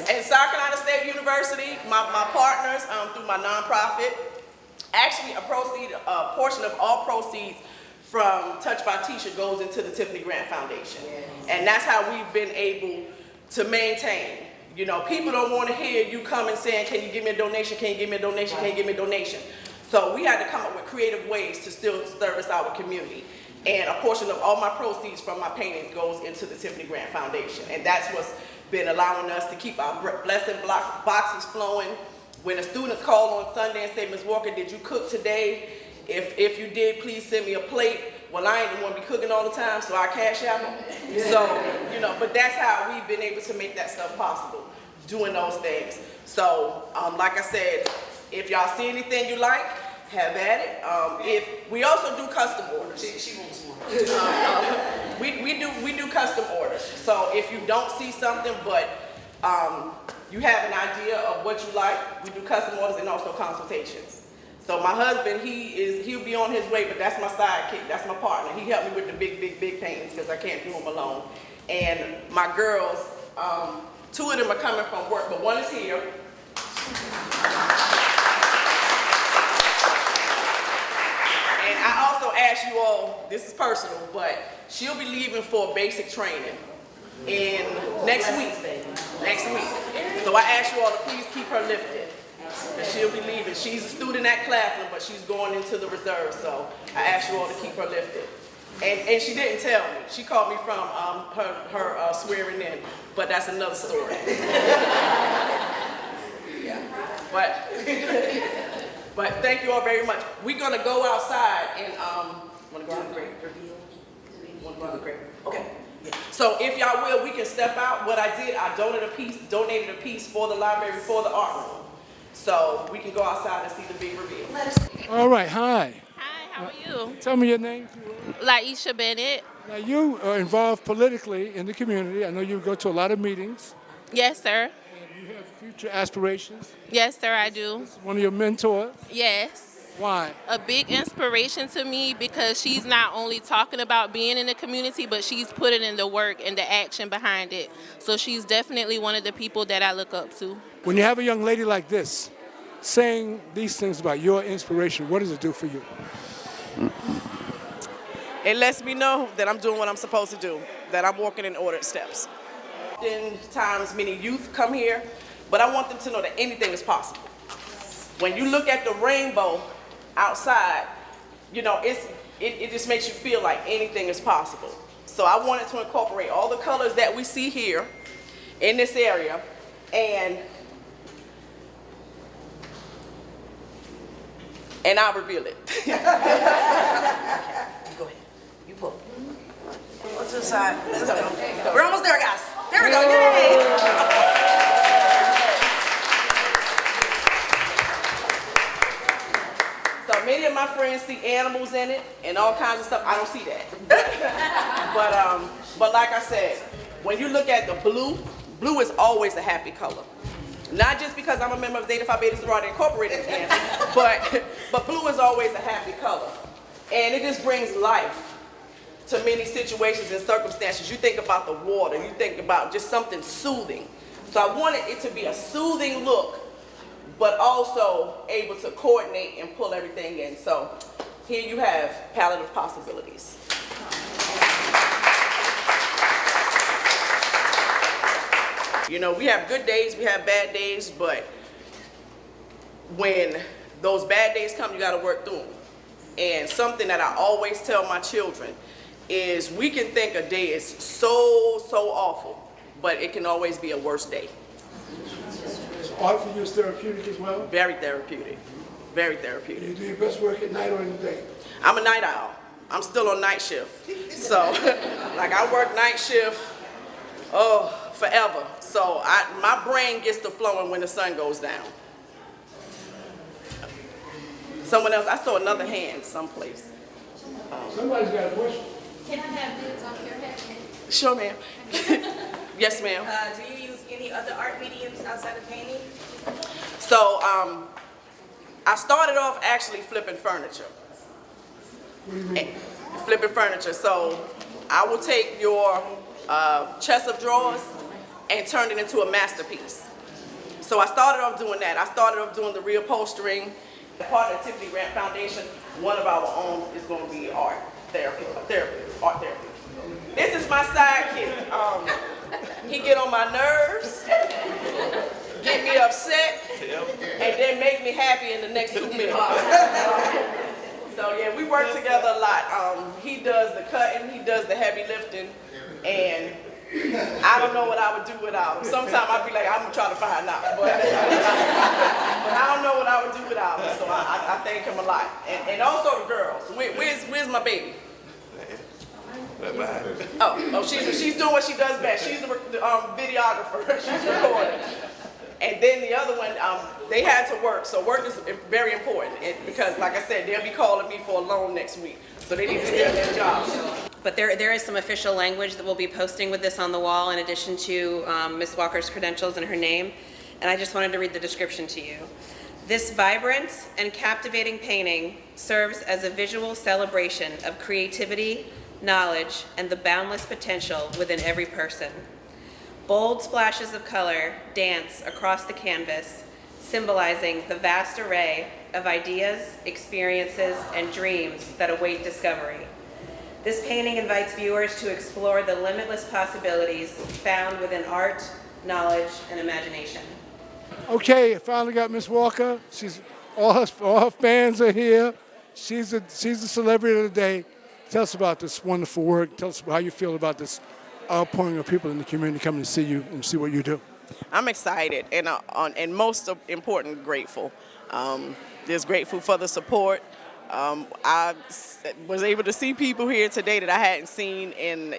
And South Carolina State University, my partners through my nonprofit, actually a portion of all proceeds from Touched by Latisha goes into the Tiffany Grant Foundation. And that's how we've been able to maintain. You know, people don't want to hear you coming saying, can you give me a donation, can you give me a donation, can you give me a donation? So we had to come up with creative ways to still service our community. And a portion of all my proceeds from my paintings goes into the Tiffany Grant Foundation. And that's what's been allowing us to keep our blessing boxes flowing. When the students call on Sunday and say, Ms. Walker, did you cook today? If you did, please send me a plate. Well, I ain't the one be cooking all the time, so I cash out them. So, you know, but that's how we've been able to make that stuff possible, doing those things. So, like I said, if y'all see anything you like, have at it. If we also do custom orders. She wants more. We do custom orders. So if you don't see something, but you have an idea of what you like, we do custom orders and also consultations. So my husband, he'll be on his way, but that's my sidekick, that's my partner. He helped me with the big paintings because I can't do them alone. And my girls, 2 of them are coming from work, but one is here. And I also asked you all, this is personal, but she'll be leaving for basic training in next week. So I asked you all to please keep her lifted. And she'll be leaving. She's a student at Claflin, but she's going into the reserve, so I asked you all to keep her lifted. And she didn't tell me. She called me from her swearing in, but that's another story. But thank you all very much. We're gonna go outside and wanna go out the great reveal? Wanna go out the great? Okay. So if y'all will, we can step out. What I did, I donated a piece for the library, for the art room. So we can go outside and see the big reveal. All right, hi. Hi, how are you? Tell me your name. Latisha Bennett. Now you are involved politically in the community. I know you go to a lot of meetings. Yes, sir. And you have future aspirations. Yes, sir, I do. This is one of your mentors. Yes. Why? A big inspiration to me because she's not only talking about being in the community, but she's putting in the work and the action behind it. So she's definitely one of the people that I look up to. When you have a young lady like this saying these things about your inspiration, what does it do for you? It lets me know that I'm doing what I'm supposed to do, that I'm walking in ordered steps. Oftentimes, many youth come here, but I want them to know that anything is possible. When you look at the rainbow outside, you know, it just makes you feel like anything is possible. So I wanted to incorporate all the colors that we see here in this area, and I'll reveal it. You go ahead. You pull. Go to the side. Let's go. We're almost there, guys. There we go. Yay! So many of my friends see animals in it and all kinds of stuff. I don't see that. But like I said, when you look at the blue is always a happy color. Not just because I'm a member of Zeta Phi Beta Sorority Incorporated again, but blue is always a happy color. And it just brings life to many situations and circumstances. You think about the water, you think about just something soothing. So I wanted it to be a soothing look, but also able to coordinate and pull everything in. So here you have palette of possibilities. You know, we have good days, we have bad days, but when those bad days come, you gotta work through them. And something that I always tell my children is we can think a day is so awful, but it can always be a worse day. Art for you is therapeutic as well? Very therapeutic, very therapeutic. You do your best work at night or in the day? I'm a night owl. I'm still on night shift. So, like I work night shift, forever. So my brain gets to flowing when the sun goes down. Someone else, I saw another hand someplace. Somebody's got a question. Can I have this on your head? Sure, ma'am. Yes, ma'am. Do you use any other art mediums outside of painting? So I started off actually flipping furniture. What do you mean? Flipping furniture. So I will take your chest of drawers and turn it into a masterpiece. So I started off doing that. I started off doing the reupholstering. Part of the Tiffany Grant Foundation, one of our own is going to be art therapy. This is my sidekick. He get on my nerves, get me upset, and then make me happy in the next 2 minutes. So yeah, we work together a lot. He does the cutting, he does the heavy lifting, and I don't know what I would do without him. Sometimes I'd be like, I'm gonna try to find out, but I don't know what I would do without him. So I thank him a lot, and also the girls. Where's my baby? Oh, she's doing what she does best. She's the videographer. She's recording. And then the other one, they had to work. So work is very important because, like I said, they'll be calling me for a loan next week. So they need to stay at their job. But there is some official language that we'll be posting with this on the wall in addition to Ms. Walker's credentials and her name. And I just wanted to read the description to you. This vibrant and captivating painting serves as a visual celebration of creativity, knowledge, and the boundless potential within every person. Bold splashes of color dance across the canvas, symbolizing the vast array of ideas, experiences, and dreams that await discovery. This painting invites viewers to explore the limitless possibilities found within art, knowledge, and imagination. Okay, I finally got Miss Walker. All her fans are here. She's the celebrity of the day. Tell us about this wonderful work. Tell us how you feel about this outpouring of people in the community coming to see you and see what you do. I'm excited and most important, grateful. Just grateful for the support. I was able to see people here today that I hadn't seen in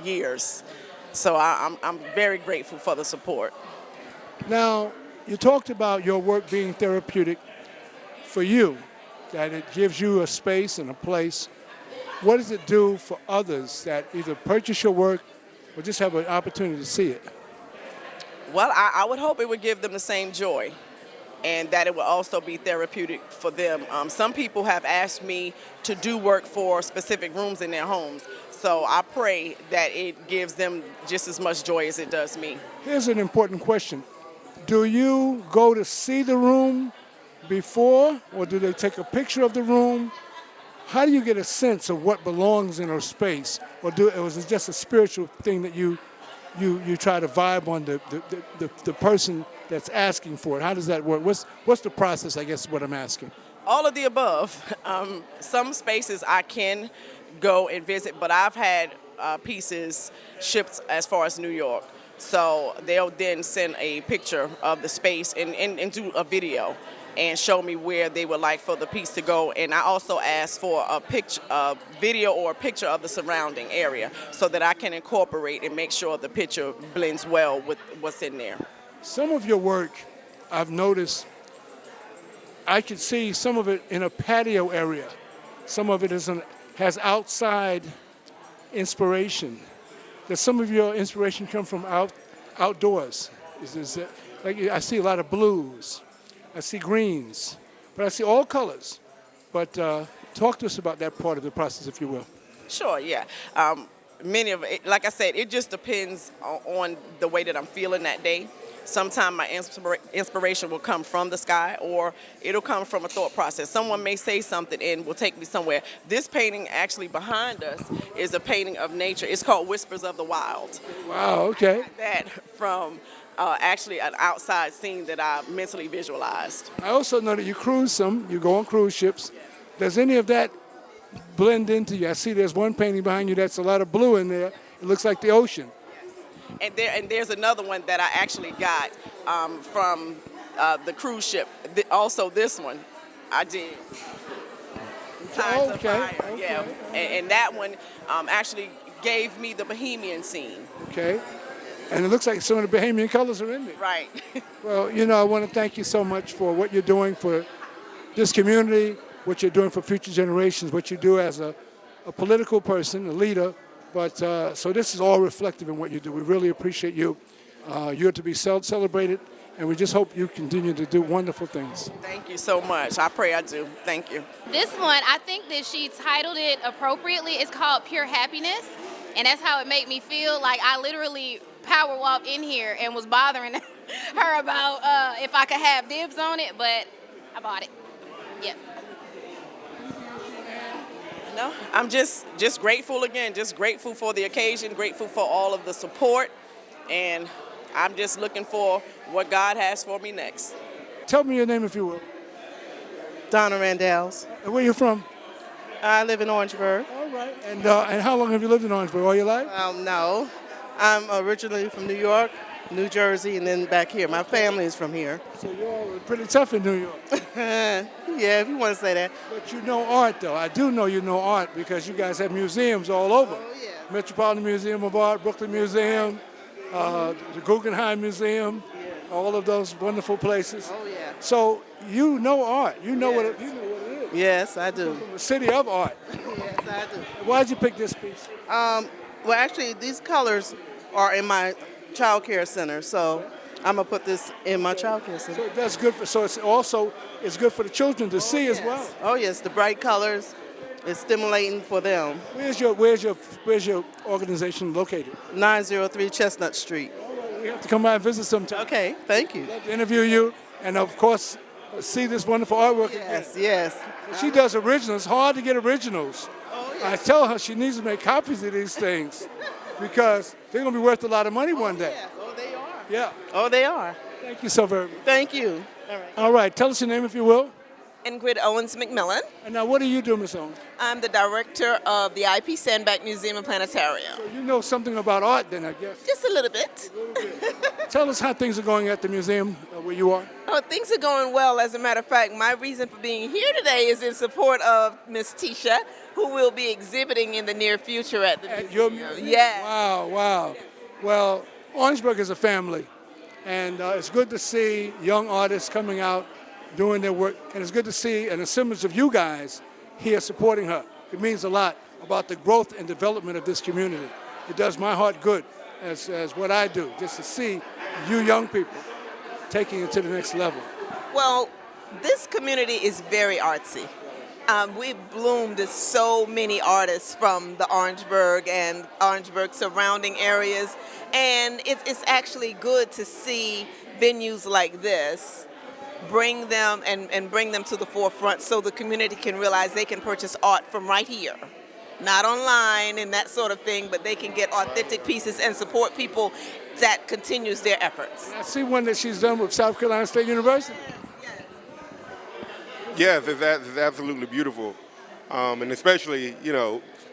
years. So I'm very grateful for the support. Now, you talked about your work being therapeutic for you, that it gives you a space and a place. What does it do for others that either purchase your work or just have an opportunity to see it? Well, I would hope it would give them the same joy and that it would also be therapeutic for them. Some people have asked me to do work for specific rooms in their homes. So I pray that it gives them just as much joy as it does me. Here's an important question. Do you go to see the room before, or do they take a picture of the room? How do you get a sense of what belongs in a space? Or is it just a spiritual thing that you try to vibe on the person that's asking for it? How does that work? What's the process, I guess, is what I'm asking? All of the above. Some spaces I can go and visit, but I've had pieces shipped as far as New York. So they'll then send a picture of the space and do a video and show me where they would like for the piece to go. And I also ask for a video or a picture of the surrounding area so that I can incorporate and make sure the picture blends well with what's in there. Some of your work, I've noticed, I could see some of it in a patio area. Some of it has outside inspiration. Does some of your inspiration come from outdoors? Like I see a lot of blues. I see greens, but I see all colors. But talk to us about that part of the process, if you will. Sure, yeah. Many of it, like I said, it just depends on the way that I'm feeling that day. Sometimes my inspiration will come from the sky, or it'll come from a thought process. Someone may say something and will take me somewhere. This painting actually behind us is a painting of nature. It's called Whispers of the Wild. Wow, okay. That from actually an outside scene that I mentally visualized. I also know that you cruise some, you go on cruise ships. Does any of that blend into you? I see there's one painting behind you that's a lot of blue in there. It looks like the ocean. And there's another one that I actually got from the cruise ship. Also this one I did. Tides of Fire, yeah. And that one actually gave me the Bohemian scene. Okay. And it looks like some of the Bahamian colors are in there. Right. Well, I want to thank you so much for what you're doing for this community, what you're doing for future generations, what you do as a political person, a leader. But so this is all reflective in what you do. We really appreciate you. You're to be celebrated, and we just hope you continue to do wonderful things. Thank you so much. I pray I do. Thank you. This one, I think that she titled it appropriately. It's called Pure Happiness, and that's how it made me feel. Like I literally power walked in here and was bothering her about if I could have dibs on it, but I bought it. Yep. No, I'm just grateful again, just grateful for the occasion, grateful for all of the support, and I'm just looking for what God has for me next. Tell me your name if you will. Donna Randalls. And where you from? I live in Orangeburg. All right. And how long have you lived in Orangeburg? All your life? No, I'm originally from New York, New Jersey, and then back here. My family is from here. So you're all pretty tough in New York. Yeah, if you want to say that. But you know art, though. I do know you know art because you guys have museums all over. Oh, yeah. Metropolitan Museum of Art, Brooklyn Museum, the Guggenheim Museum, all of those wonderful places. Oh, yeah. So you know art. You know what it is. Yes, I do. From the city of art. Yes, I do. Why did you pick this piece? Well, actually, these colors are in my child care center, so I'm going to put this in my child care center. So that's good for. So it's good for the children to see as well. Oh, yes, the bright colors is stimulating for them. Where's your organization located? 903 Chestnut Street. We have to come by and visit sometime. Okay, thank you. Love to interview you, and of course, see this wonderful artwork. Yes, yes. She does originals. It's hard to get originals. Oh, I tell her she needs to make copies of these things because they're going to be worth a lot of money one day. Yes. Oh, they are. Yeah. Oh, they are. Thank you so very much. Thank you. All right. All right. Tell us your name, if you will. Ingrid Owens McMillan. And now, what do you do, Ms. Owens? I'm the director of the IP Sandback Museum and Planetarium. So you know something about art, then, I guess. Just a little bit. Tell us how things are going at the museum where you are. Oh, things are going well. As a matter of fact, my reason for being here today is in support of Miss Tisha, who will be exhibiting in the near future at the At your museum. museum? Yes. Wow, wow. Well, Orangeburg is a family, and it's good to see young artists coming out, doing their work, and it's good to see an assemblage of you guys here supporting her. It means a lot about the growth and development of this community. It does my heart good as what I do, just to see you young people taking it to the next level. Well, this community is very artsy. We've bloomed so many artists from the Orangeburg and Orangeburg surrounding areas, and it's actually good to see venues like this bring them and bring them to the forefront so the community can realize they can purchase art from right here. Not online and that sort of thing, but they can get authentic pieces and support people that continues their efforts. I see one that she's done with South Carolina State University. Yes, it's absolutely beautiful. And especially,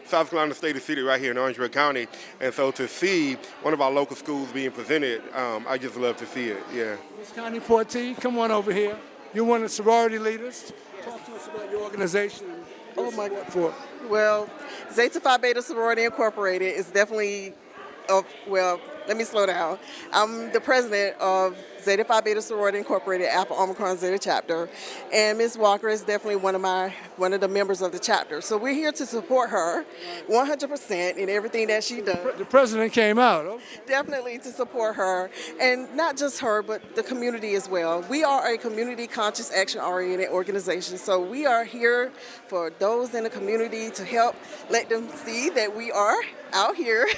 South Carolina State is seated right here in Orangeburg County. And so to see one of our local schools being presented, I just love to see it, yeah. Ms. Connie Portee, come on over here. You're one of the sorority leaders. Talk to us about your organization. Oh, my God. For Well, Zeta Phi Beta Sorority Incorporated is definitely, let me slow down. I'm the president of Zeta Phi Beta Sorority Incorporated, Alpha Omicron Zeta chapter, and Ms. Walker is definitely one of the members of the chapter. So we're here to support her 100% in everything that she does. the president came out. Oh. Definitely to support her, and not just her, but the community as well. We are a community conscious, action-oriented organization, so we are here for those in the community to help let them see that we are out here,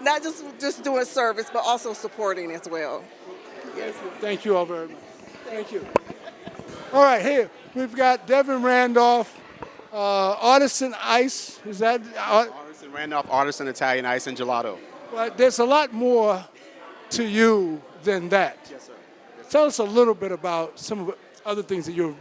not just doing service, but also supporting as well. Yes. Thank you all very much. Thank you. All right, here we've got Devin Randolph, Artisan Ice. Is that? Artisan Randolph, Artisan Italian Ice and Gelato. Well, there's a lot more to you than that. Yes, sir. Tell us a little bit about some of the other things that you're.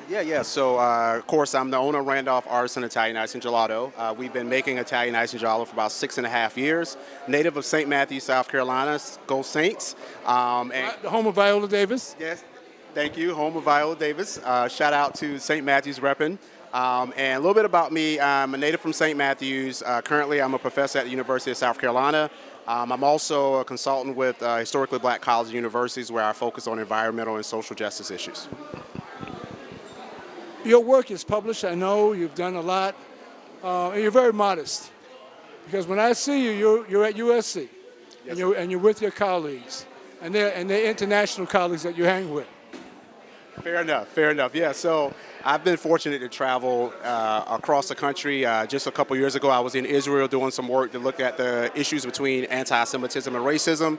Yeah. So, of course, I'm the owner of Randolph Artisan Italian Ice and Gelato. We've been making Italian ice and gelato for about 6.5 years. Native of St. Matthews, South Carolina. Go Saints. And the home of Viola Davis. Yes. Thank you, home of Viola Davis. Shout out to St. Matthews repping. And a little bit about me. I'm a native from St. Matthews. Currently, I'm a professor at the University of South Carolina. I'm also a consultant with historically black colleges and universities where I focus on environmental and social justice issues. Your work is published. I know you've done a lot. And you're very modest. Because when I see you, you're at USC. Yes, and you're with your colleagues. And they're international colleagues that you hang with. Fair enough. Yeah. So I've been fortunate to travel across the country. Just a couple years ago, I was in Israel doing some work to look at the issues between anti-Semitism and racism,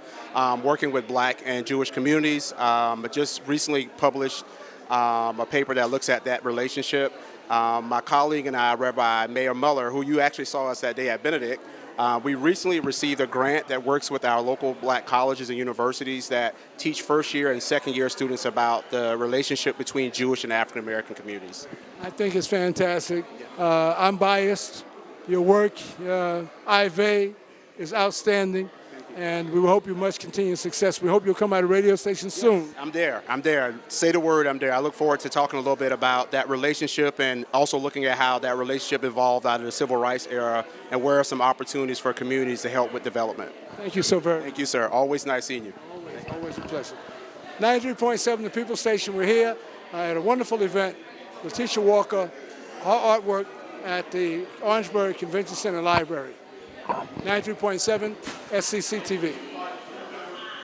working with Black and Jewish communities. I just recently published a paper that looks at that relationship. My colleague and I, Rabbi Mayor Muller, who you actually saw us that day at Benedict, we recently received a grant that works with our local Black colleges and universities that teach first-year and second-year students about the relationship between Jewish and African-American communities. I think it's fantastic. I'm biased. Your work, IVA, is outstanding, and we hope you much continued success. We hope you'll come out of radio station soon. I'm there. Say the word, I'm there. I look forward to talking a little bit about that relationship and also looking at how that relationship evolved out of the civil rights era and where are some opportunities for communities to help with development. Thank you so very much. Thank you, sir. Always nice seeing you. Always a pleasure. 93.7 The People Station. We're here at a wonderful event. Latisha Walker, her artwork at the Orangeburg Convention Center Library. 93.7 SCCTV.